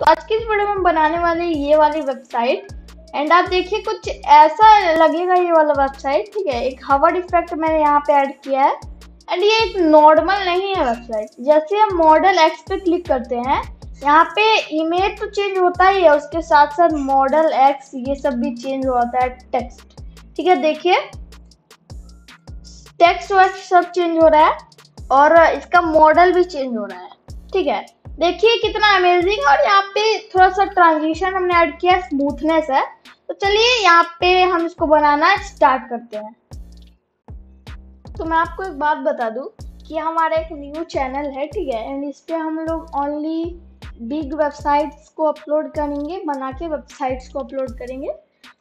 तो आज की इस वीडियो में हम बनाने वाले ये वाली वेबसाइट। एंड आप देखिए कुछ ऐसा लगेगा ये वाला वेबसाइट, ठीक है। एक हवर इफेक्ट मैंने यहाँ पे ऐड किया है। एंड ये एक नॉर्मल नहीं है वेबसाइट। जैसे हम मॉडल एक्स पे क्लिक करते हैं, यहाँ पे इमेज तो चेंज होता ही है, उसके साथ साथ मॉडल एक्स ये सब भी चेंज होता है, टेक्स्ट, ठीक है। देखिए टेक्स्ट वैक्स सब चेंज हो रहा है और इसका मॉडल भी चेंज हो रहा है, ठीक है। देखिए कितना अमेजिंग है। और यहाँ पे थोड़ा सा ट्रांजिशन हमने ऐड किया, स्मूथनेस है। तो चलिए यहाँ पे हम इसको बनाना स्टार्ट करते हैं। तो मैं आपको एक बात बता दूं कि हमारा एक न्यू चैनल है, ठीक है। एंड इस पे हम लोग ओनली बिग वेबसाइट्स को अपलोड करेंगे, बना के वेबसाइट्स को अपलोड करेंगे।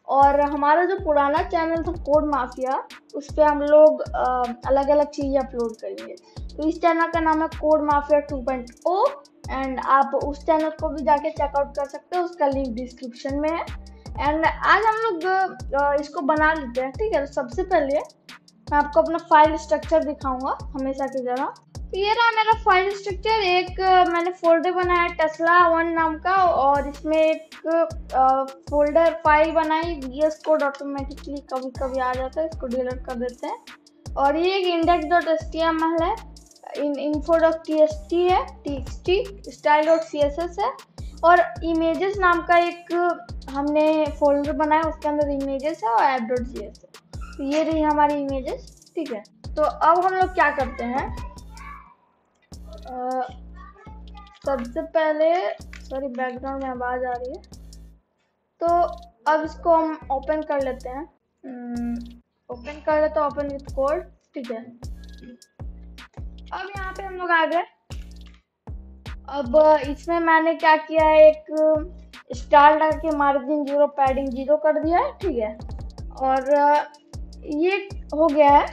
और हमारा जो पुराना चैनल था कोड माफिया, उस पर हम लोग अलग अलग चीज़ें अपलोड करेंगे। तो इस चैनल का नाम है कोड माफिया 2.0 एंड आप उस चैनल को भी जाके चेकआउट कर सकते हो, उसका लिंक डिस्क्रिप्शन में है। एंड आज हम लोग इसको बना लेते हैं, ठीक है। तो सबसे पहले मैं आपको अपना फाइल स्ट्रक्चर दिखाऊंगा हमेशा की जगह। तो ये रहा मेरा फाइल स्ट्रक्चर। एक मैंने फोल्डर बनाया है टेस्ला 1 नाम का, और इसमें एक फोल्डर फाइल बनाई VS कोड ऑटोमेटिकली कभी कभी आ जाता है, इसको डिलीट कर देते हैं। और ये एक index.html है, info.txt है, txt style.css है, और images नाम का एक हमने फोल्डर बनाया, उसके अंदर इमेजेस है और app.js है। तो ये रही हमारी इमेजेस, ठीक है। तो अब हम लोग क्या करते हैं, सबसे पहले सॉरी बैकग्राउंड में आवाज आ रही है, तो अब इसको हम ओपन कर लेते हैं। ओपन विथ कोड, ठीक है। अब यहाँ पे हम लोग आ गए। अब इसमें मैंने क्या किया है, एक स्टार लगा के मार्जिन 0 पैडिंग 0 कर दिया है, ठीक है। और ये हो गया है,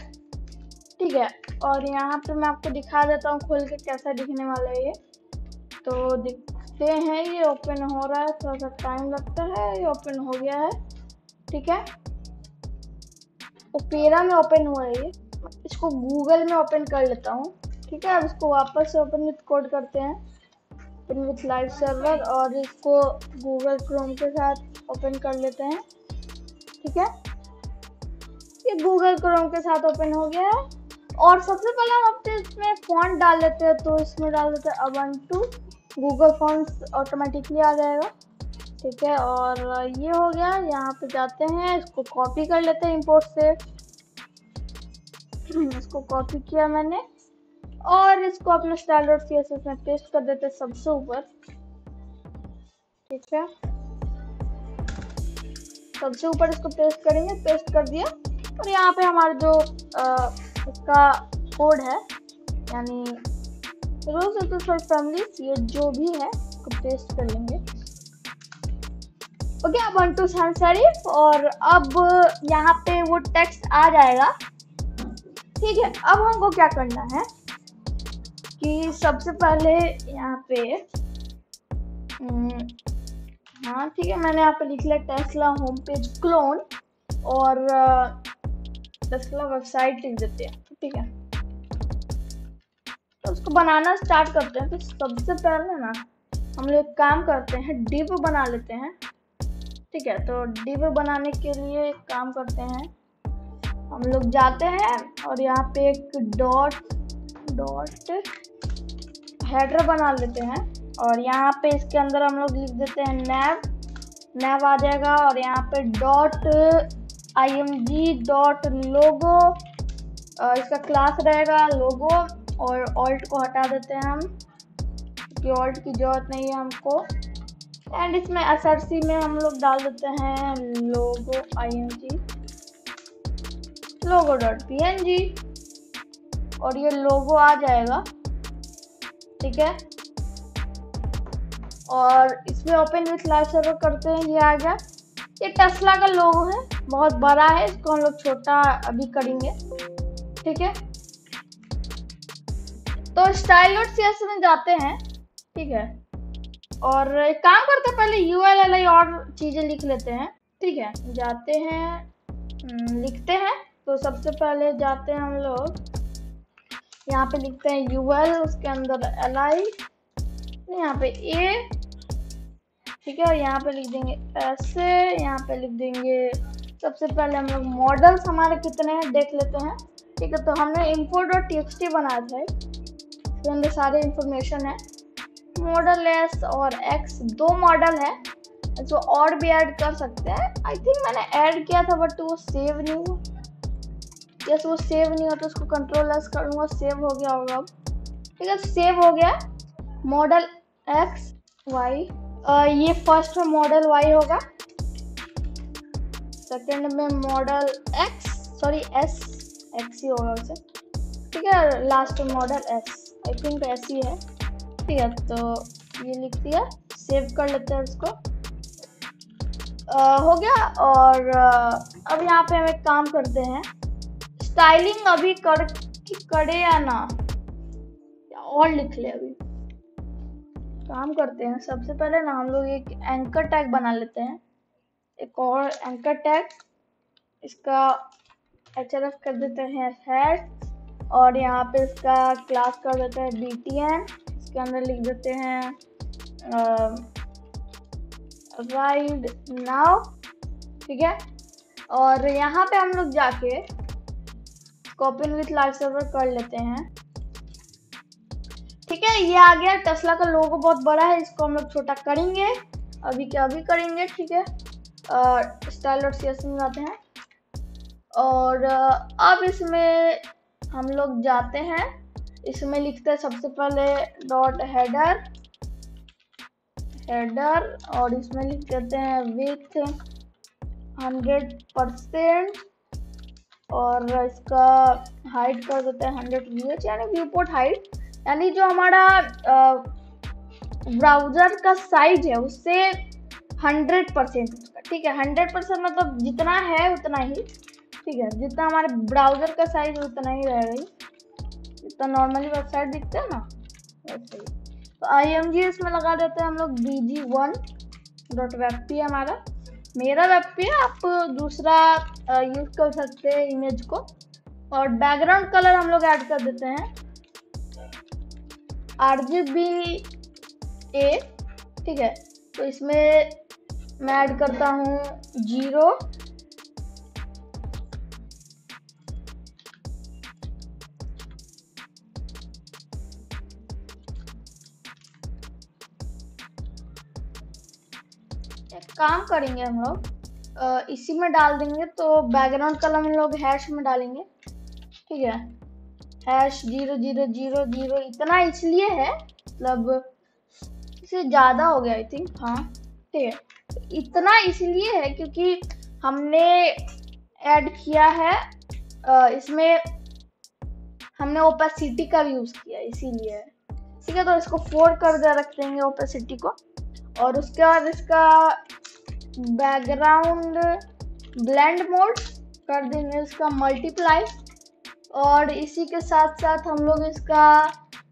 ठीक है। और यहाँ पे मैं आपको दिखा देता हूँ खोल के कैसा दिखने वाला है ये। तो दिखते हैं, ये ओपन हो रहा है, थोड़ा सा टाइम लगता है। ये ओपन हो गया है, ठीक है। ओपेरा में ओपन हुआ है ये। इसको गूगल में ओपन कर लेता हूँ, ठीक है। अब इसको वापस से ओपन विथ कोड करते हैं, ओपन विथ लाइव सर्वर, और इसको गूगल क्रोम के साथ ओपन कर लेते हैं, ठीक है। ये गूगल क्रोम के साथ ओपन हो गया है। और सबसे पहले हम अपने इसमें फॉन्ट डाल लेते हैं, तो इसमें डाल देते हैं ubuntu, गूगल फॉन्ट्स ऑटोमेटिकली आ जाएगा, ठीक है। और ये हो गया। यहाँ पे जाते हैं, इसको कॉपी कर लेते हैं इंपोर्ट से। इसको कॉपी किया मैंने और इसको अपने style.css में पेस्ट कर देते हैं सबसे ऊपर, ठीक है। सबसे ऊपर इसको पेस्ट करेंगे, पेस्ट कर दिया। और यहाँ पे हमारा जो इसका कोड है, यानी रोज फैमिली, ये जो भी है इसको पेस्ट कर लेंगे। Okay, ubuntu sans serif। और अब यहाँ पे वो टेक्स्ट आ जाएगा, ठीक है। अब हमको क्या करना है कि सबसे पहले यहाँ पे हाँ ठीक है, मैंने यहाँ पे लिख लिया टेस्ला होम पेज क्लोन, और टेस्ला वेबसाइट लिख देते हैं, ठीक है। तो उसको बनाना स्टार्ट करते हैं। तो सबसे पहले ना हम लोग काम करते हैं, डिव बना लेते हैं, ठीक है। तो डिव बनाने के लिए एक काम करते हैं, हम लोग जाते हैं और यहाँ पे एक डॉट हेडर बना लेते हैं। और यहाँ पे इसके अंदर हम लोग लिख देते हैं नैव आ जाएगा। और यहाँ पे .img.logo इसका क्लास रहेगा लोगो, और ऑल्ट को हटा देते हैं हम, क्योंकि ऑल्ट की जरूरत नहीं है हमको। एंड इसमें src में हम लोग डाल देते हैं लोगो img logo.png, और ये लोगो आ जाएगा, ठीक है। और इसमें ओपन विथ लाइव सर्वर करते हैं, ये आ गया। ये टेस्ला का लोगो है, बहुत बड़ा है, इसको हम लोग छोटा अभी करेंगे, ठीक है। तो style.css में जाते हैं, ठीक है। और एक काम करते हैं, पहले URL और चीजें लिख लेते हैं, ठीक है। जाते हैं, लिखते हैं। तो सबसे पहले जाते हैं हम लोग, यहाँ पे लिखते हैं UL, उसके अंदर li, यहाँ पे ठीक है। और यहाँ पे लिख देंगे ऐसे, यहाँ पे लिख देंगे। सबसे पहले हम लोग मॉडल्स हमारे कितने हैं देख लेते हैं। ठीक है, तो हमने info.txt बनाया था, इसके अंदर सारे इंफॉर्मेशन है। मॉडल एस और एक्स दो मॉडल है, जो और भी ऐड कर सकते हैं। आई थिंक मैंने ऐड किया था बट वो सेव नहीं हुआ। जैसे वो सेव नहीं होता, उसको कंट्रोल एस करूँगा, सेव हो गया होगा अब। ठीक है, सेव हो गया। मॉडल एक्स वाई, ये फर्स्ट में मॉडल वाई होगा, सेकंड में model X, sorry S, X ही होगा वैसे। ठीक है, लास्ट में model S, I think S ही है। ठीक है, तो ये लिख दिया, सेव कर लेते हैं इसको। हो गया। और अब यहाँ पे हम एक काम करते हैं, स्टाइलिंग अभी करे या ना, या और लिख ले। अभी काम करते हैं, सबसे पहले ना हम लोग एक एंकर टैग बना लेते हैं, एक और एंकर टैग। इसका href कर देते हैं हैश, और यहाँ पे इसका क्लास कर देते हैं btn। इसके अंदर लिख देते हैं राइड नाउ। ठीक है, और यहाँ पे हम लोग जाके कॉपी विथ लाइव सर्वर कर लेते हैं। ठीक है, ये आ गया। टेस्ला का लोगो बहुत बड़ा है, इसको हम लोग छोटा करेंगे, अभी क्या अभी करेंगे। ठीक है, style.cs में जाते हैं, और अब इसमें हम लोग जाते हैं, इसमें लिखते हैं सबसे पहले डॉट हेडर, और इसमें लिख देते हैं विथ 100%, और इसका हाइट कर देते हैं 100 VH, यानी व्यू पोर्ट हाइट, यानी जो हमारा ब्राउजर का साइज है उससे 100%। ठीक है, 100% मतलब जितना है उतना ही। ठीक है, जितना हमारे ब्राउजर का साइज उतना ही रहेगा, जितना नॉर्मली वेबसाइट दिखते हैं ना वैसे ही। तो img इसमें लगा देते हैं हम लोग bg1.webp हमारा, मेरा webp है, आप दूसरा यूज कर सकते हैं इमेज को। और बैकग्राउंड कलर हम लोग ऐड कर देते हैं RGBA। ठीक है, तो इसमें मैं ऐड करता हूँ 0, एक काम करेंगे हम लोग, इसी में डाल देंगे। तो बैकग्राउंड कलर हम लोग हैश में डालेंगे। ठीक है, हैश 0000, इतना इसलिए है, मतलब इससे ज़्यादा हो गया आई थिंक। हाँ ठीक है, तो इतना इसलिए है क्योंकि हमने ऐड किया है, इसमें हमने ओपेसिटी का यूज़ किया इसीलिए। ठीक है, तो इसको 4 कर दे रख देंगे ओपेसिटी को, और उसके बाद इसका बैकग्राउंड ब्लेंड मोड कर देंगे इसका मल्टीप्लाई, और इसी के साथ साथ हम लोग इसका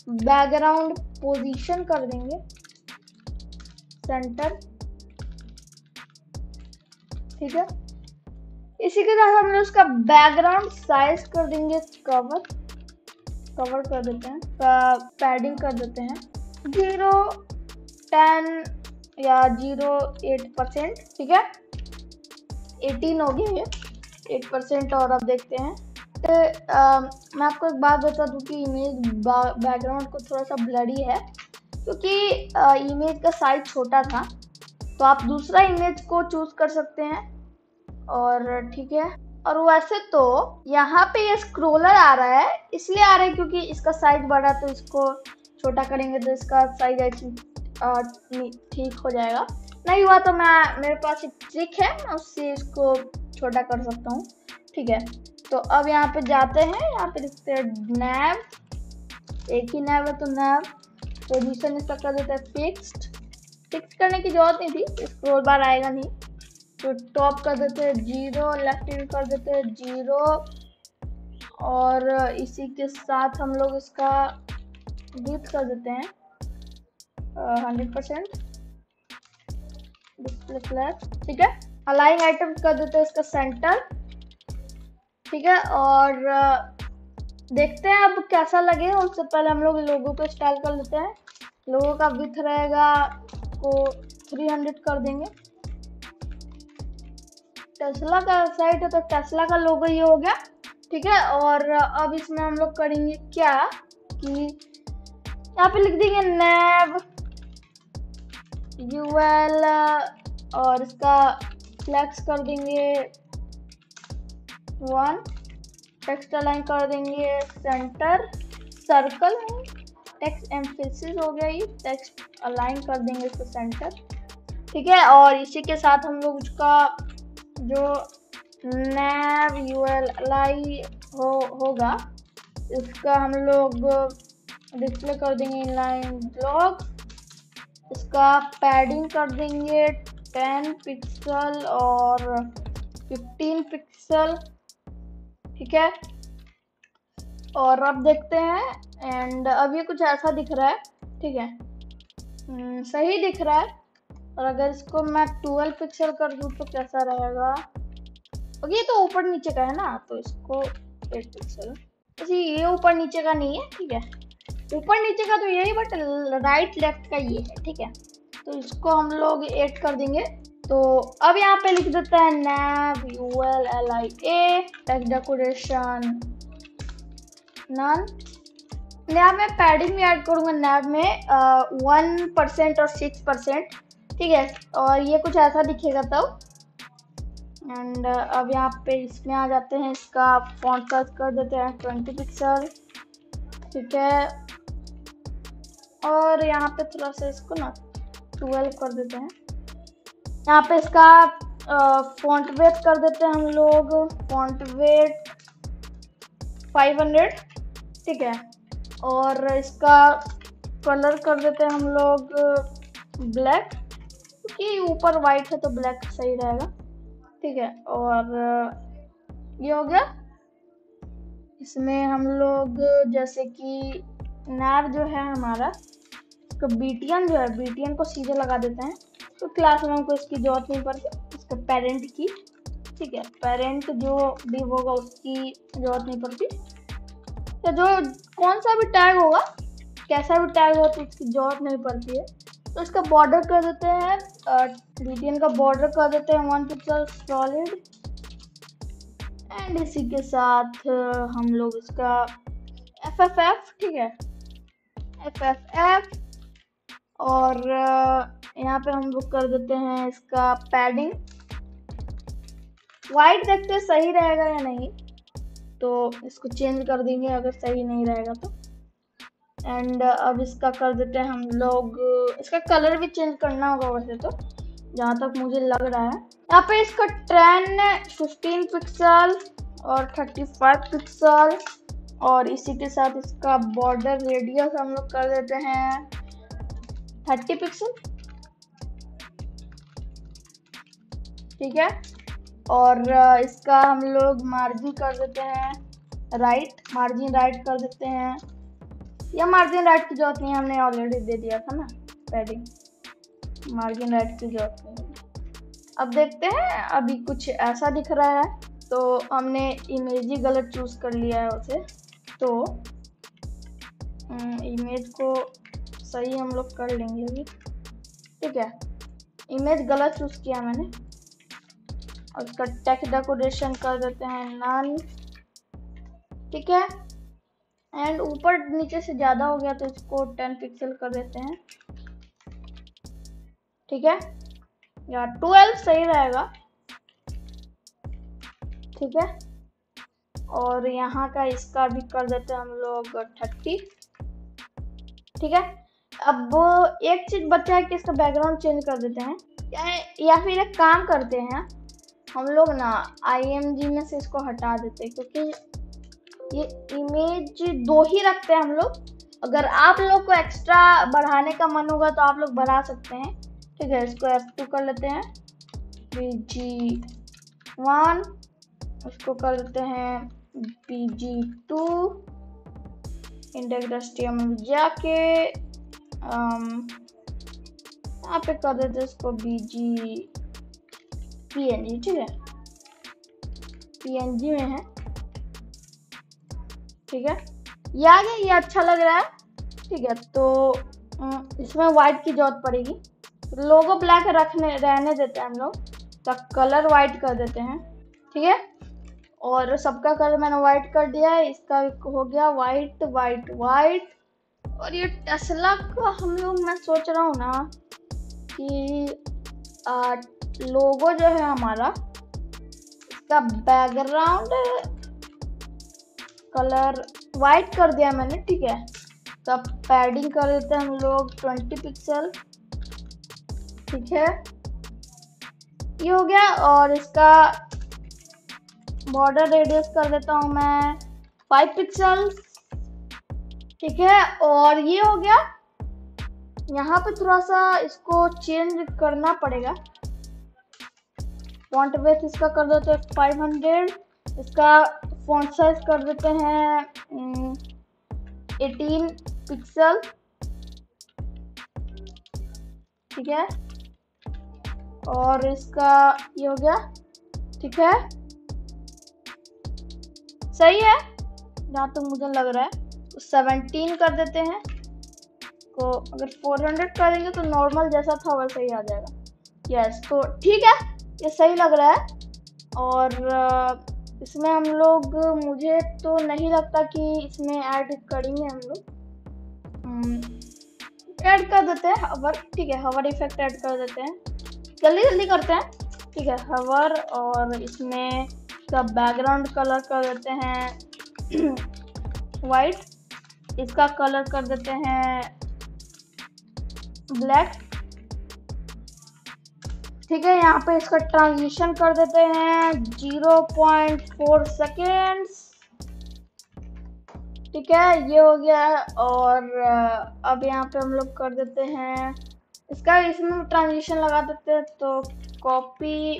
बैकग्राउंड पोजीशन कर देंगे सेंटर। ठीक है, इसी के साथ हम लोग उसका बैकग्राउंड साइज कर देंगे कवर कर देते हैं, पैडिंग कर देते हैं 0.10 या 0.8%। ठीक है, 18 हो गया ये 8%। और अब देखते हैं, तो मैं आपको एक बात बता दूं कि इमेज बैकग्राउंड को थोड़ा सा ब्लरी है, क्योंकि इमेज का साइज छोटा था। तो आप दूसरा इमेज को चूज कर सकते हैं। और ठीक है, और वैसे तो यहाँ पे ये स्क्रोलर आ रहा है, इसलिए आ रहा है क्योंकि इसका साइज बड़ा, तो इसको छोटा करेंगे तो इसका साइज ठीक हो जाएगा। नहीं हुआ तो मेरे पास एक ट्रिक है, मैं उससे इसको छोटा कर सकता हूँ। ठीक है, तो अब यहाँ पे जाते हैं, यहाँ पे लिखते हैं नैव, एक ही नैव है तो नैव, पोजीशन इसका कर देते हैं फिक्स करने की जरूरत नहीं थी, स्क्रॉल बार आएगा नहीं। तो टॉप कर देते हैं 0, लेफ्ट हैंड कर देते हैं 0, और इसी के साथ हम लोग इसका विड्थ कर देते हैं 100%, डिस्प्ले फ्लैट। ठीक है, अलाइन आइटम कर देते हैं इसका सेंटर। ठीक है, और देखते हैं अब कैसा लगे। उससे पहले हम लोग लोगो को स्टाइल कर लेते हैं। लोगो का विड्थ रहेगा को 300 कर देंगे। टेस्ला का साइट है तो टेस्ला का लोगो ये हो गया, ठीक है। और अब इसमें हम लोग करेंगे क्या कि यहाँ पे लिख देंगे nav ul और इसका फ्लेक्स कर देंगे 1, टेक्स्ट अलाइन कर देंगे सेंटर सर्कल है, टेक्स्ट एम्फेसिस हो गया, ये टेक्स्ट अलाइन कर देंगे इसको सेंटर, ठीक है। और इसी के साथ हम लोग उसका जो nav uli होगा इसका हम लोग डिस्प्ले कर देंगे इनलाइन ब्लॉक, इसका पैडिंग कर देंगे 10 पिक्सल और 15 पिक्सल, ठीक है। और अब देखते हैं एंड अब ये कुछ ऐसा दिख रहा है, ठीक है, सही दिख रहा है। और अगर इसको मैं 12 पिक्सल कर दूं तो कैसा रहेगा, और ये तो ऊपर नीचे का है ना, तो इसको 8 पिक्सल, ये ऊपर नीचे का नहीं है, ठीक है, ऊपर नीचे का तो यही बट राइट लेफ्ट का ये है, ठीक है। तो इसको हम लोग 8 कर देंगे। तो अब यहाँ पे लिख देते हैं nav uli text decoration none. Nav में पैडिंग भी ऐड करूंगा, नैव में 1% और 6%, ठीक है। और ये कुछ ऐसा दिखेगा तब। एंड अब यहाँ पे इसमें आ जाते हैं, इसका फॉन्ट साइज कर देते हैं 20 पिक्सल, ठीक है। और यहाँ पे थोड़ा सा इसको ना 12 कर देते हैं। यहाँ पे इसका फॉन्ट वेट कर देते हैं हम लोग, फॉन्ट वेट 500, ठीक है। और इसका कलर कर देते हैं हम लोग ब्लैक, क्योंकि ऊपर वाइट है तो ब्लैक सही रहेगा, ठीक है। और ये हो गया। इसमें हम लोग जैसे कि nav जो है हमारा, इसका btn जो है, btn को सीधे लगा देते हैं, तो क्लास में हमको इसकी जरूरत नहीं पड़ती, इसका पेरेंट की, ठीक है, पेरेंट जो div होगा उसकी जरूरत नहीं पड़ती। तो जो कौन सा भी टैग होगा, कैसा भी टैग हो तो उसकी जरूरत नहीं पड़ती है। तो इसका बॉर्डर कर देते हैं, btn का बॉर्डर कर देते हैं 1 पिक्सल सॉलिड। एंड इसी के साथ हम लोग इसका FFF, ठीक है, FFF। और यहाँ पे हम लोग कर देते हैं इसका पैडिंग वाइट, देखते हैं सही रहेगा या नहीं, तो इसको चेंज कर देंगे अगर सही नहीं रहेगा तो। एंड अब इसका कर देते हैं हम लोग, इसका कलर भी चेंज करना होगा वैसे तो, जहाँ तक मुझे लग रहा है। यहाँ पे इसका ट्रेंड 15 पिक्सल और 35 पिक्सल, और इसी के साथ इसका बॉर्डर रेडियस हम लोग कर देते हैं 30 पिक्सल, ठीक है। और इसका हम लोग मार्जिन कर देते हैं राइट, मार्जिन राइट कर देते हैं, या मार्जिन राइट की जरूरत नहीं, हमने ऑलरेडी दे दिया था ना पैडिंग, मार्जिन राइट की जरूरत नहीं। अब देखते हैं, अभी कुछ ऐसा दिख रहा है, तो हमने इमेज ही गलत चूज कर लिया है उसे, तो इमेज को सही हम लोग कर लेंगे अभी, ठीक है। इमेज गलत चूज किया मैंने, और इसका टेक्स्ट डेकोरेशन कर देते हैं नन, ठीक है। एंड ऊपर नीचे से ज्यादा हो गया तो इसको 10 पिक्सल कर देते हैं, ठीक है, या 12 सही रहेगा, ठीक है। और यहाँ का इसका भी कर देते हैं हम लोग 30, ठीक है। अब एक चीज बचा है कि इसका बैकग्राउंड चेंज कर देते हैं, या फिर एक काम करते हैं हम लोग ना, IMG में से इसको हटा देते हैं, क्योंकि ये इमेज 2 ही रखते हैं हम लोग। अगर आप लोग को एक्स्ट्रा बढ़ाने का मन होगा तो आप लोग बढ़ा सकते हैं, ठीक है। इसको F2 कर लेते हैं, BG1, उसको कर देते हैं BG2, index.html जाके यहाँ पे कर देते हैं इसको PNG, ठीक है, PNG में है, ठीक है। ये आ गया, ये अच्छा लग रहा है, ठीक है। तो इसमें वाइट की जरूरत पड़ेगी, लोगो ब्लैक रहने देते हैं हम लोग, तो कलर वाइट कर देते हैं, ठीक है। और सबका कलर मैंने वाइट कर दिया है, इसका हो गया वाइट वाइट वाइट। और ये टेस्ला का हम लोग, मैं सोच रहा हूँ ना कि लोगो जो है हमारा, इसका बैकग्राउंड कलर वाइट कर दिया मैंने, ठीक है। तो अब पैडिंग कर देते हैं हम लोग 20 पिक्सल, ठीक है, ये हो गया। और इसका बॉर्डर रेडियस कर देता हूँ मैं 5 पिक्सल, ठीक है। और ये हो गया। यहाँ पे थोड़ा सा इसको चेंज करना पड़ेगा, फॉन्ट वेट इसका कर देते हैं 500, इसका फॉन्ट साइज कर देते हैं 18 पिक्सल, ठीक है। और इसका ये हो गया, ठीक है, सही है जहाँ तक मुझे लग रहा है। तो 17 कर देते हैं, तो अगर 400 करेंगे तो नॉर्मल जैसा था वैसा ही आ जाएगा। यस, तो ठीक है, ये सही लग रहा है। और इसमें हम लोग, मुझे तो नहीं लगता कि इसमें ऐड करेंगे हम लोग, ऐड कर देते हैं हवर, ठीक है, हवर इफेक्ट ऐड कर देते हैं, जल्दी जल्दी करते हैं, ठीक है, हवर। और इसमें सब बैकग्राउंड कलर कर देते हैं वाइट, इसका कलर कर देते हैं ब्लैक, ठीक है। यहाँ पे इसका ट्रांजिशन कर देते हैं 0.4 सेकेंड्स, ठीक है, ये हो गया। और अब यहाँ पे हम लोग कर देते हैं इसका, इसमें ट्रांजिशन लगा देते हैं, तो कॉपी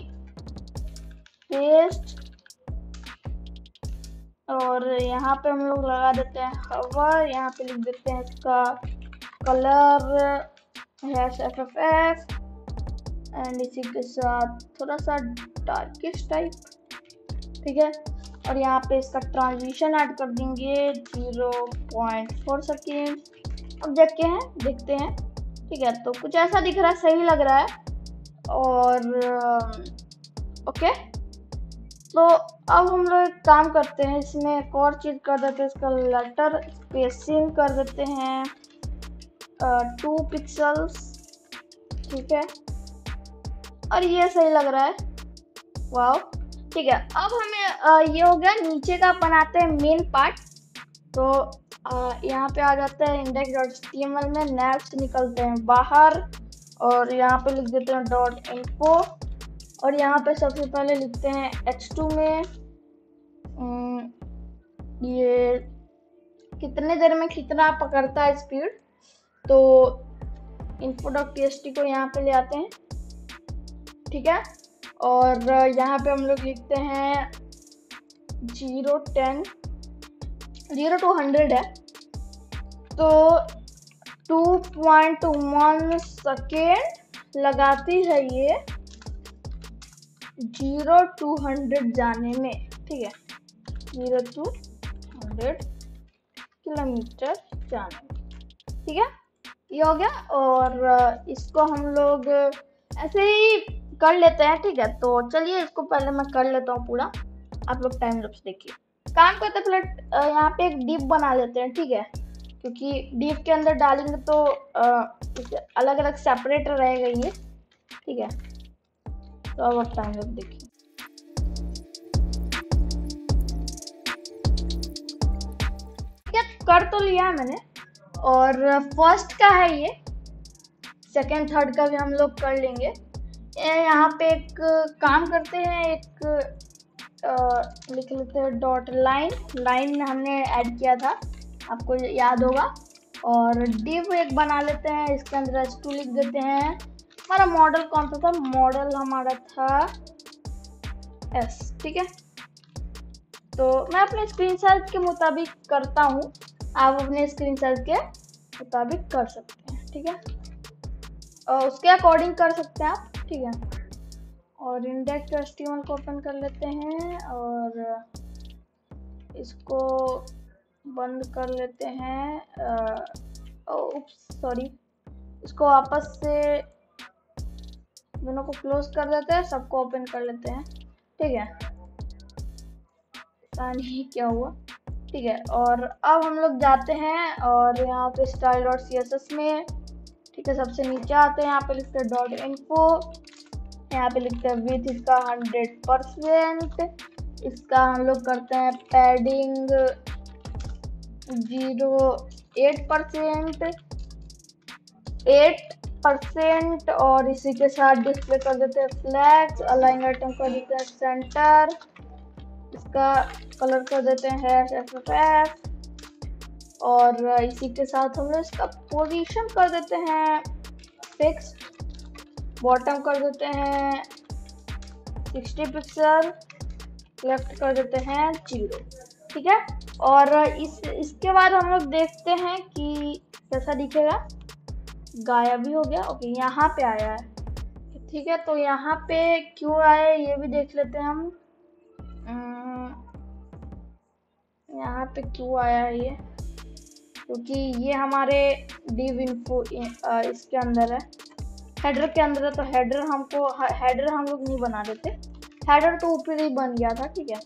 पेस्ट, और यहाँ पे हम लोग लगा देते हैं हवर, यहाँ पे लिख देते हैं इसका कलर -FFF, एंड इसी के साथ थोड़ा सा डार्किश टाइप, ठीक है। और यहाँ पे इसका ट्रांजिशन ऐड कर देंगे 0.4 सेकेंड। अब देखते हैं, ठीक है, तो कुछ ऐसा दिख रहा है, सही लग रहा है। और ओके, तो अब हम लोग एक काम करते हैं, इसमें एक और चीज़ कर देते हैं, इसका लेटर स्पेसिंग कर देते हैं 2 पिक्सल्स, ठीक है। और ये सही लग रहा है, वाह, ठीक है। अब हमें ये हो गया, नीचे का बनाते हैं मेन पार्ट। तो यहाँ पे आ जाता है index.html में, नैप्स निकलते हैं बाहर, और यहाँ पे लिख देते हैं .info, और यहाँ पे सबसे पहले लिखते हैं h2 में ये कितने देर में कितना पकड़ता है स्पीड, तो info.txt को यहाँ पे ले आते हैं, ठीक है। और यहाँ पे हम लोग लिखते हैं 0 to 100 है, तो 2.1 सेकेंड लगाती है ये 0 to 100 जाने में, ठीक है, 0 to 100 किलोमीटर जाने में, ठीक है, ये हो गया। और इसको हम लोग ऐसे ही कर लेते हैं, ठीक है। तो चलिए इसको पहले मैं कर लेता हूँ पूरा, आप लोग टाइम लैप्स देखिए। काम करते पहले यहाँ पे एक डिप बना लेते हैं, ठीक है, क्योंकि डिप के अंदर डालेंगे तो अलग अलग सेपरेट रहेगा ये, ठीक है। तो अब आप टाइम लैप्स देखिए। ठीक है, कर तो लिया है मैंने, और फर्स्ट का है ये, सेकेंड थर्ड का भी हम लोग कर लेंगे। यहाँ पे एक काम करते हैं, एक लिख लेते हैं डॉट लाइन हमने ऐड किया था, आपको याद होगा। और डिव एक बना लेते हैं, इसके अंदर h2 लिख देते हैं। हमारा मॉडल कौन सा था, मॉडल हमारा था S, ठीक है। तो मैं अपने स्क्रीन साइज के मुताबिक करता हूँ, आप अपने स्क्रीन साइज के मुताबिक कर सकते हैं, ठीक है, और उसके अकॉर्डिंग कर सकते हैं आप, ठीक है। और index.html को ओपन कर लेते हैं, और इसको बंद कर लेते हैं, सॉरी, इसको वापस से दोनों को क्लोज कर देते हैं, सबको ओपन कर लेते हैं। ठीक है, पता नहीं क्या हुआ। ठीक है, और अब हम लोग जाते हैं और यहाँ पे style.css में, ठीक है, सबसे नीचे आते हैं, यहाँ पे लिखते हैं .info, यहाँ पे लिखते हैं विथ इसका 100%, इसका हम लोग करते हैं पैडिंग 8%, और इसी के साथ डिस्प्ले कर देते हैं फ्लैग्स, अलाइन आइटम कर देते हैं सेंटर, इसका कलर कर देते हैं FFF, और इसी के साथ हम लोग इसका पोजीशन कर देते हैं फिक्स, बॉटम कर देते हैं 60 पिक्सल, लेफ्ट कर देते हैं 0। ठीक है, और इसके बाद हम लोग देखते हैं कि कैसा दिखेगा। गायब भी हो गया। ओके, यहाँ पे आया है। ठीक है, तो यहाँ पे क्यों आया ये भी देख लेते हैं हम। यहाँ पे क्यों आया है ये, क्योंकि ये हमारे div info इसके अंदर है, हेडर के अंदर है, तो हेडर हम लोग नहीं बना देते, हेडर तो ऊपर ही बन गया था। ठीक है,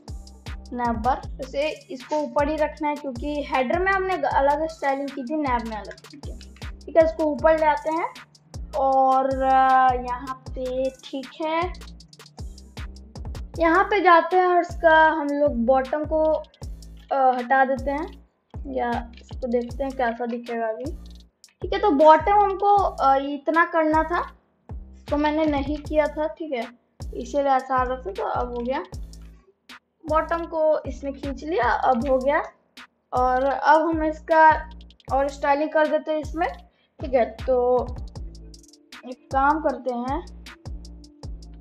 नैबर जैसे इसको ऊपर ही रखना है, क्योंकि हेडर में हमने अलग स्टाइलिंग की थी, नैब में अलग। ठीक है, इसको ऊपर ले आते हैं और यहाँ पे, ठीक है, यहाँ पे जाते हैं और इसका हम लोग बॉटम को हटा देते हैं, या इसको देखते हैं कैसा दिखेगा अभी। ठीक है, तो बॉटम हमको इतना करना था, तो मैंने नहीं किया था। ठीक है, इसीलिए ऐसा आ रहा था, तो अब हो गया। बॉटम को इसमें खींच लिया, अब हो गया। और अब हम इसका और स्टाइलिंग कर देते हैं इसमें। ठीक है, तो एक काम करते हैं,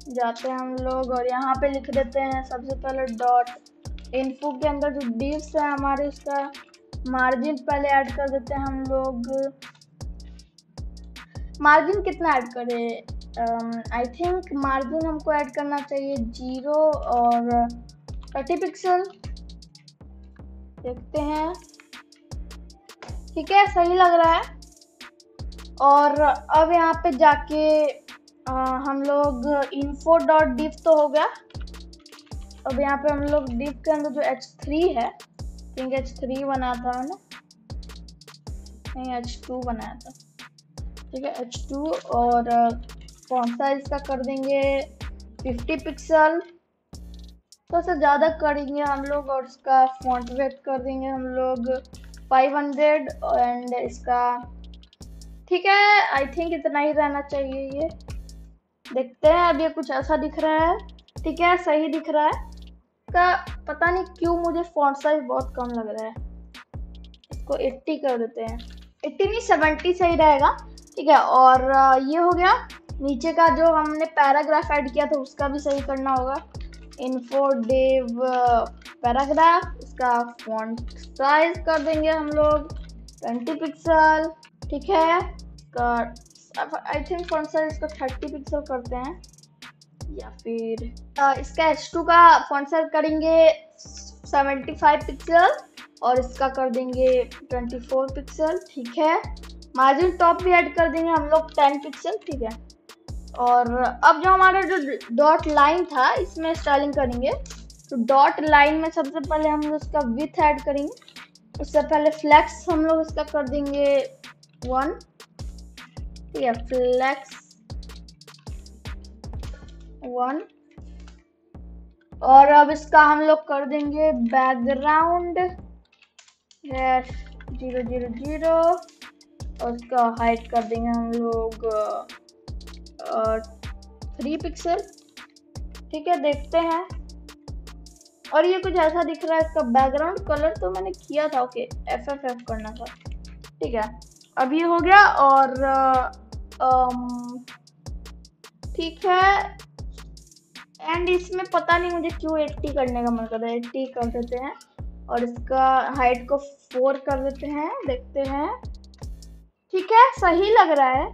जाते हैं हम लोग और यहाँ पे लिख देते हैं सबसे पहले .info के अंदर जो divs है हमारे, उसका मार्जिन पहले ऐड कर देते हैं हम लोग। मार्जिन कितना ऐड करें? आई थिंक मार्जिन हमको ऐड करना चाहिए 0 और 30 पिक्सल, देखते हैं। ठीक है, सही लग रहा है। और अब यहाँ पे जाके हम लोग info.div तो हो गया। अब यहाँ पे हम लोग div के अंदर जो h3 है, क्योंकि h3 बनाया था मैंने, नहीं h2 बनाया था। ठीक है, h2, और फॉन्ट साइज का कर देंगे 50 पिक्सल, तो से ज़्यादा करेंगे हम लोग, और इसका फॉन्ट वेट कर देंगे हम लोग 500, एंड इसका, ठीक है, आई थिंक इतना ही रहना चाहिए। ये देखते हैं, अब ये कुछ ऐसा दिख रहा है। ठीक है, सही दिख रहा है। इसका पता नहीं क्यों मुझे फॉन्ट साइज बहुत कम लग रहा है, इसको 80 कर देते हैं। 80 नहीं, 70 सही रहेगा। ठीक है, और ये हो गया। नीचे का जो हमने पैराग्राफ ऐड किया था उसका भी सही करना होगा। info div पैराग्राफ, इसका फॉन्ट साइज कर देंगे हम लोग 20 पिक्सल। ठीक है, आई थिंक फॉन्ट साइज इसका 30 पिक्सल करते हैं, या फिर इसका h2 का फॉन्ट साइज करेंगे 75 पिक्सल, और इसका कर देंगे 24 पिक्सल। ठीक है, मार्जिन टॉप भी ऐड कर देंगे हम लोग 10 पिक्सल। ठीक है, और अब जो हमारा जो डॉट लाइन था, इसमें स्टाइलिंग करेंगे। तो डॉट लाइन में सबसे पहले हम लोग इसका विथ ऐड करेंगे। उससे पहले फ्लैक्स हम लोग इसका कर देंगे 1। ठीक है, फ्लैक्स 1, और अब इसका हम लोग कर देंगे बैकग्राउंड 000, और उसका हाइट कर देंगे हम लोग 3 पिक्सल। ठीक है, देखते हैं, और ये कुछ ऐसा दिख रहा है। इसका बैकग्राउंड कलर तो मैंने किया था, ओके, FFF करना था। ठीक है, अब ये हो गया। और ठीक है, एंड इसमें पता नहीं मुझे क्यों 80 करने का मन कर रहा है, 80 कर देते हैं, और इसका हाइट को 4 कर देते हैं, देखते हैं। ठीक है, सही लग रहा है,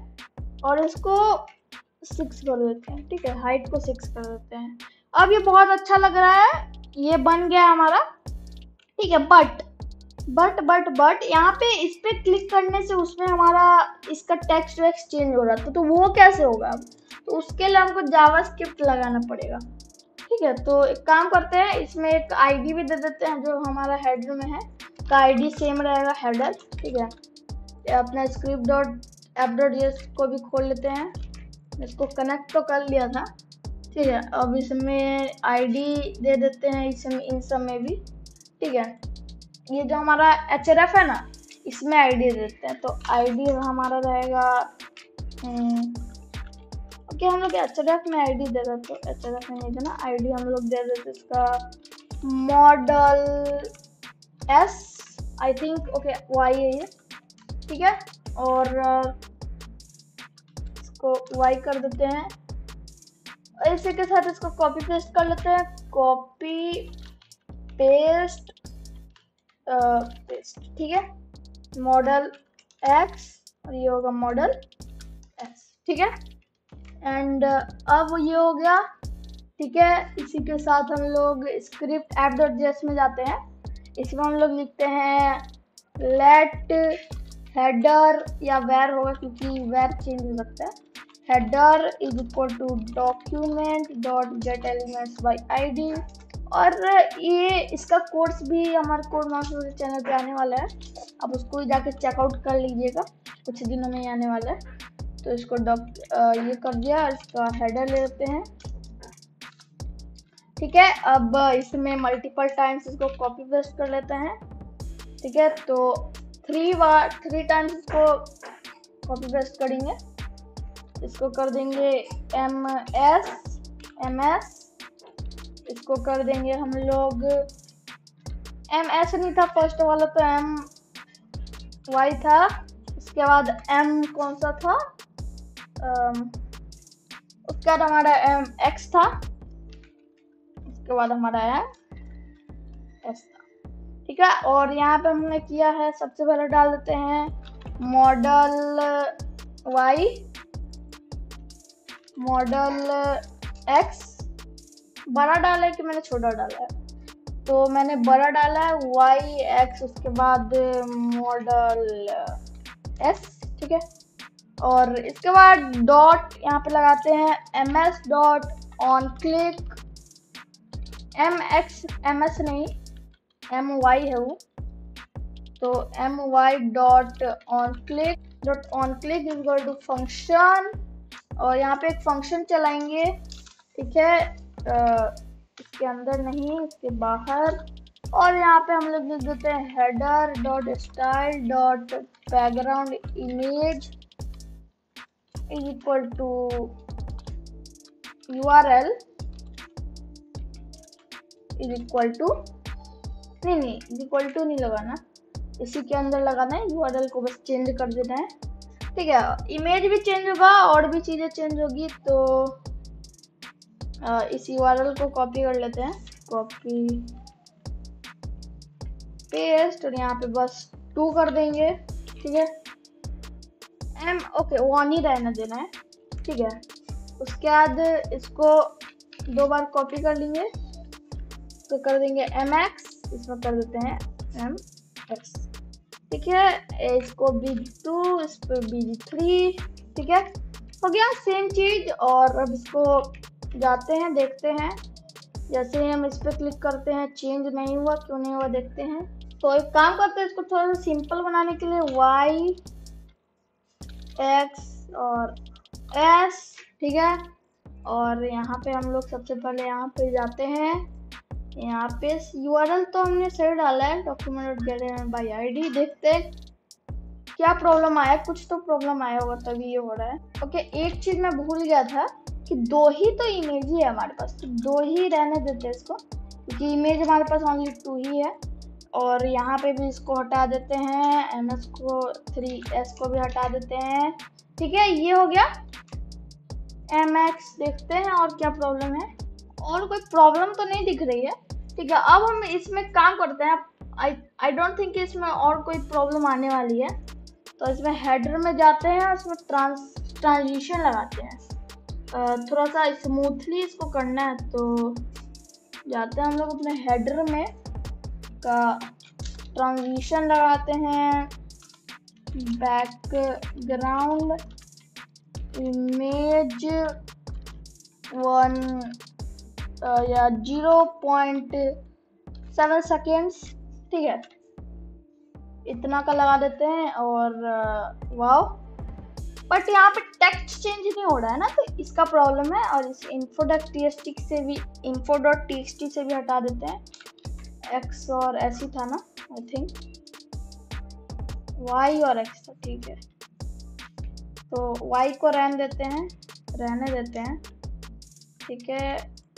और इसको 6 कर देते हैं। ठीक है, हाइट को 6 कर देते हैं। अब ये बहुत अच्छा लग रहा है, ये बन गया हमारा। ठीक है, बट यहाँ पे इस पे क्लिक करने से उसमें हमारा इसका टेक्स्ट वेक्स्ट चेंज हो रहा था, तो वो कैसे होगा? तो उसके लिए हमको जावास्क्रिप्ट लगाना पड़ेगा। ठीक है, तो एक काम करते हैं, इसमें एक आईडी भी दे देते हैं जो हमारा हेडर में है, का आईडी सेम रहेगा हेडर। ठीक है, अपना script.app.js को भी खोल लेते हैं, इसको कनेक्ट तो कर लिया था। ठीक है, अब इसमें आईडी दे देते हैं, इसमें इन सब में भी। ठीक है, ये जो हमारा href है ना, इसमें आईडी दे देते हैं, तो आईडी हमारा रहेगा ओके, हम लोग href में आईडी दे देते, तो href में नहीं देना, आईडी हम लोग दे देते इसका model s I think, okay y है ये। ठीक है, और इसको y कर देते हैं, इसी के साथ इसको कॉपी पेस्ट कर लेते हैं, कॉपी पेस्ट पेस्ट। ठीक है, मॉडल x और ये होगा मॉडल s। ठीक है, एंड अब ये हो गया। ठीक है, इसी के साथ हम लोग स्क्रिप्ट app.js में जाते हैं, इसमें हम लोग लिखते हैं लेट हेडर या वेर होगा क्योंकि वेर चेंज हो सकता है, header is equal to document dot get elements by ID. और ये इसका कोर्स भी हमारे कोड मास्टर चैनल पे आने वाला है, आप उसको जाके चेकआउट कर लीजिएगा, कुछ दिनों में ही आने वाला है। तो इसको ये कर दिया, इसका हेडर ले लेते हैं। ठीक है, अब इसमें मल्टीपल टाइम्स इसको कॉपी पेस्ट कर लेते हैं। ठीक है, तो 3 टाइम्स इसको कॉपी पेस्ट करेंगे, इसको कर देंगे ms, इसको कर देंगे हम लोग ms नहीं था फर्स्ट वाला, तो my था, उसके बाद m कौन सा था, उसके बाद हमारा x था, उसके बाद हमारा s था। ठीक है, और यहाँ पे हमने किया है, सबसे पहले डाल देते हैं मॉडल y, मॉडल x, बड़ा डाला है कि मैंने छोटा डाला है, तो मैंने बड़ा डाला है y x, उसके बाद मॉडल s। ठीक है, और इसके बाद डॉट यहाँ पे लगाते हैं ms dot on click, ms नहीं my है वो, तो my dot on click is equal to function, और यहाँ पे एक फंक्शन चलाएंगे। ठीक है, इसके अंदर नहीं, इसके बाहर, और यहाँ पे हम लोग लिख देते हैं header dot style dot background image is equal to URL is equal to नहीं इज इक्वल टू नहीं लगाना, इसी के अंदर लगाना है, URL को बस चेंज कर देना है। ठीक है, इमेज भी चेंज होगा और भी चीज़ें चेंज होगी, तो इस URL को कॉपी कर लेते हैं, कॉपी पेस्ट, और यहाँ पे बस 2 कर देंगे। ठीक है, ओके 1 ही रहने देना है। ठीक है, उसके बाद इसको 2 बार कॉपी कर लेंगे, तो कर देंगे mx, इसमें कर देते हैं mx। ठीक है, इसको bg2, इस पर bg3। ठीक है, हो गया सेम चीज। और अब इसको जाते हैं, देखते हैं, जैसे हम इस पर क्लिक करते हैं चेंज नहीं हुआ, क्यों नहीं हुआ देखते हैं। तो एक काम करते हैं, इसको थोड़ा सा सिंपल बनाने के लिए y x और s। ठीक है, और यहाँ पे हम लोग सबसे पहले यहाँ पे जाते हैं, यहाँ पे URL तो हमने सही डाला है, document gate element by ID. देखते हैं क्या प्रॉब्लम आया, कुछ तो प्रॉब्लम आया होगा तभी ये हो रहा है। ओके, एक चीज मैं भूल गया था कि 2 ही तो इमेज ही है हमारे पास, तो 2 ही रहने देते हैं इसको, क्योंकि इमेज हमारे पास ओनली 2 ही है। और यहाँ पे भी इसको हटा देते हैं, ms को 3s को भी हटा देते हैं। ठीक है, ये हो गया mx। देखते हैं और क्या प्रॉब्लम है, और कोई प्रॉब्लम तो नहीं दिख रही है। ठीक है, अब हम इसमें काम करते हैं, आई डोंट थिंक इसमें और कोई प्रॉब्लम आने वाली है। तो इसमें हेडर में जाते हैं, इसमें ट्रांजिशन लगाते हैं, थोड़ा सा स्मूथली इसको करना है। तो जाते हैं हम लोग अपने हेडर में, का ट्रांजिशन लगाते हैं, बैकग्राउंड इमेज 1 या 0.7 सेकेंड्स, ठीक है, इतना का लगा देते हैं। और वाओ, बट यहाँ पे टेक्स्ट चेंज नहीं हो रहा है ना, तो इसका प्रॉब्लम है। और इस info.txt से भी हटा देते हैं। x और ऐसी था ना, आई थिंक y और x था, ठीक है। तो y को रहने देते हैं, ठीक है।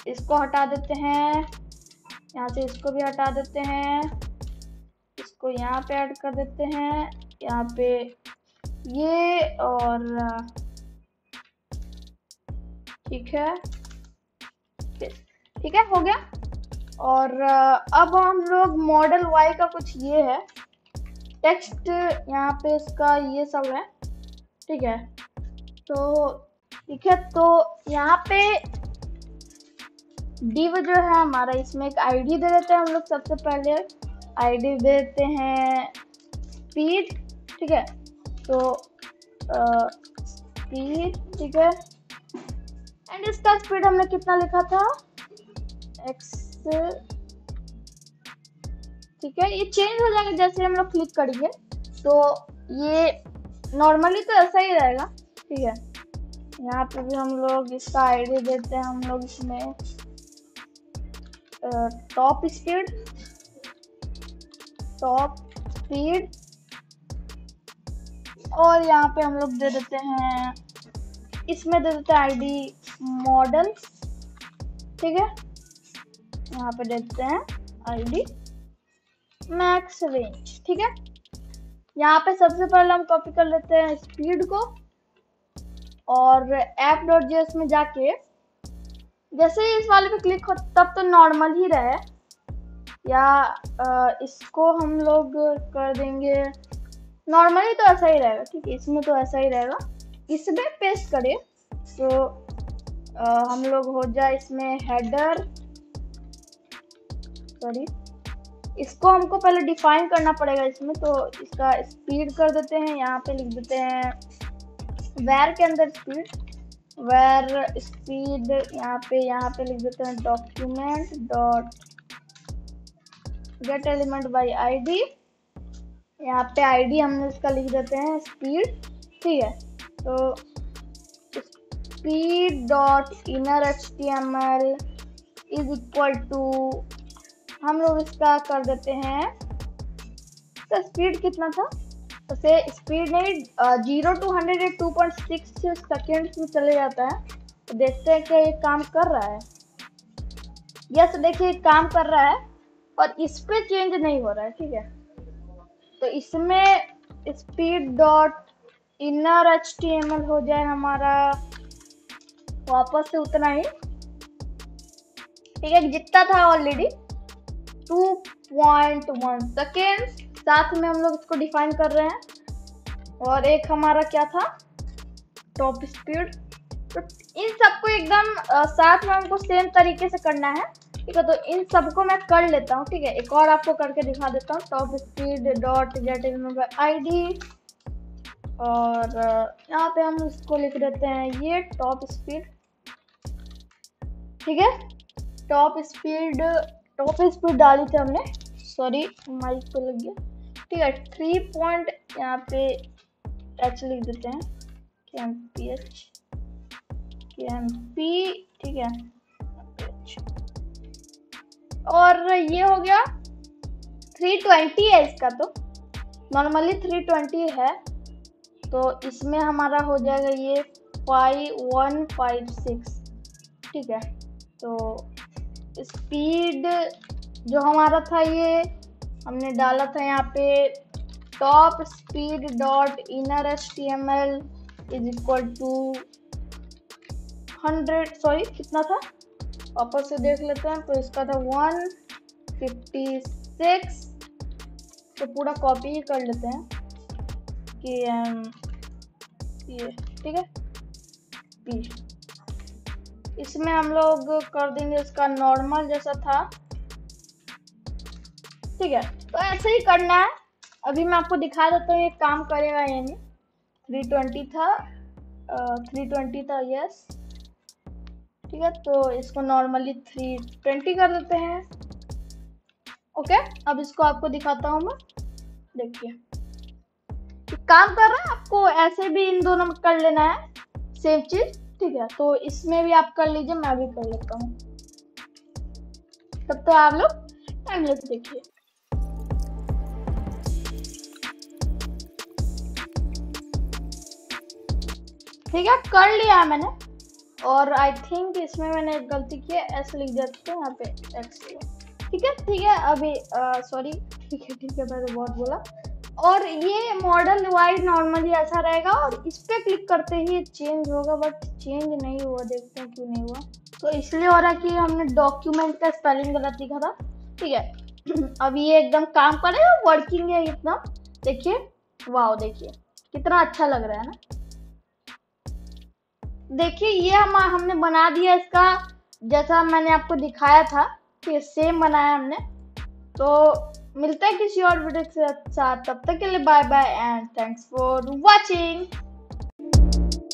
इसको हटा देते हैं, यहाँ से इसको भी हटा देते हैं, इसको यहाँ पे ऐड कर देते हैं, यहाँ पे ये, और ठीक है, हो गया। और अब हम लोग मॉडल y का कुछ ये है, टेक्स्ट यहाँ पे इसका ये सब है, ठीक है। तो यहाँ पे div जो है हमारा, इसमें एक आईडी दे देते हैं हम लोग। सबसे पहले आईडी दे देते हैं स्पीड, ठीक है। तो स्पीड, ठीक है। एंड इसका स्पीड हमने कितना लिखा था, x, ठीक है। ये चेंज हो जाएगा जैसे हम लोग क्लिक करेंगे, तो ये नॉर्मली तो ऐसा ही रहेगा, ठीक है। यहाँ पे भी हम लोग इसका आईडी देते हैं हम लोग इसमें टॉप स्पीड, और यहाँ पे हम लोग दे देते हैं, इसमें दे देते हैं आईडी मॉडल, ठीक है। यहाँ पे देते हैं आईडी मैक्स रेंज, ठीक है। यहाँ पे सबसे पहले हम कॉपी कर लेते हैं स्पीड को, और app.js में जाके जैसे ही इस वाले पे क्लिक हो तब तो नॉर्मल ही रहे, या इसको हम लोग कर देंगे नॉर्मली, तो ऐसा ही रहेगा, ठीक है। इसमें तो ऐसा ही रहेगा, इसमें पेस्ट करें तो हम लोग हो जाए इसमें हेडर, सॉरी, इसको हमको पहले डिफाइन करना पड़ेगा इसमें। तो इसका स्पीड कर देते हैं, यहाँ पे लिख देते हैं where के अंदर स्पीड, where स्पीड, यहाँ पे लिख देते हैं document dot gate element by id, यहाँ पे id हमने इसका लिख देते हैं स्पीड, ठीक है। तो speed dot inner html is equal to, हम लोग इसका कर देते हैं, तो स्पीड कितना था, उसे स्पीड नहीं 0 to 100 2.6 सेकेंड्स में चले जाता है। तो देखते हैं कि ये काम कर रहा है। यस, देखिए काम कर रहा है, और इस पे चेंज नहीं हो रहा है, ठीक है। तो इसमें स्पीड डॉट इनर HTML हो जाए हमारा वापस से उतना ही, ठीक है, जितना था ऑलरेडी 2.1 सेकेंड। साथ में हम लोग इसको डिफाइन कर रहे हैं, और एक हमारा क्या था, टॉप स्पीड। तो इन सबको एकदम साथ में हमको सेम तरीके से करना है, ठीक है। तो इन सबको मैं कर लेता हूँ, ठीक है। एक और आपको करके दिखा देता हूँ, top speed dot gate element id, और यहाँ पे हम इसको लिख देते हैं ये टॉप स्पीड, ठीक है। टॉप स्पीड डाली थी हमने, सॉरी माइक पे लग गया, ठीक है। 3 पॉइंट यहाँ पे h लिख देते हैं, kmp, ठीक है। और ये हो गया 320 है इसका, तो नॉर्मली 320 है, तो इसमें हमारा हो जाएगा ये 5156, ठीक है। तो स्पीड जो हमारा था ये हमने डाला था यहाँ पे top speed dot inner HTML is equal to 100, sorry कितना था वापस से देख लेते हैं। तो इसका था 156, तो पूरा कॉपी ही कर लेते हैं कि ये, ठीक है। पी इसमें हम लोग कर देंगे इसका नॉर्मल जैसा था, ठीक है। तो ऐसे ही करना है। अभी मैं आपको दिखा देता हूँ ये काम करेगा या नहीं। 320 था, 320 था, यस। ठीक है, तो इसको नॉर्मली 320 कर देते हैं। ओके, अब इसको आपको दिखाता हूँ मैं। देखिए काम कर रहा है, आपको ऐसे भी इन दोनों में कर लेना है सेम चीज। ठीक है, तो इसमें भी आप कर लीजिए, मैं भी कर लेता हूँ। तब तो आप लोग टाइम लेके देखिए। ठीक है, कर लिया है मैंने। और आई थिंक इसमें मैंने एक गलती की है, ऐसे लिख देते हैं यहाँ पे एक्स। ठीक है अभी सॉरी। ठीक है मैंने बहुत बोला। और ये मॉडल वाइज नॉर्मली ऐसा रहेगा, और इस पे क्लिक करते ही चेंज होगा, बट चेंज नहीं हुआ। देखते हैं क्यों नहीं हुआ। तो इसलिए हो रहा है कि हमने डॉक्यूमेंट का स्पेलिंग गलत लिखा था। ठीक है अब ये एकदम काम करेगा, वर्किंग है एकदम। देखिए वाह, देखिए कितना अच्छा लग रहा है ना। देखिए ये हमने बना दिया इसका, जैसा मैंने आपको दिखाया था कि सेम बनाया हमने। तो मिलता है किसी और वीडियो के साथ, तब तक के लिए bye bye and thanks for watching.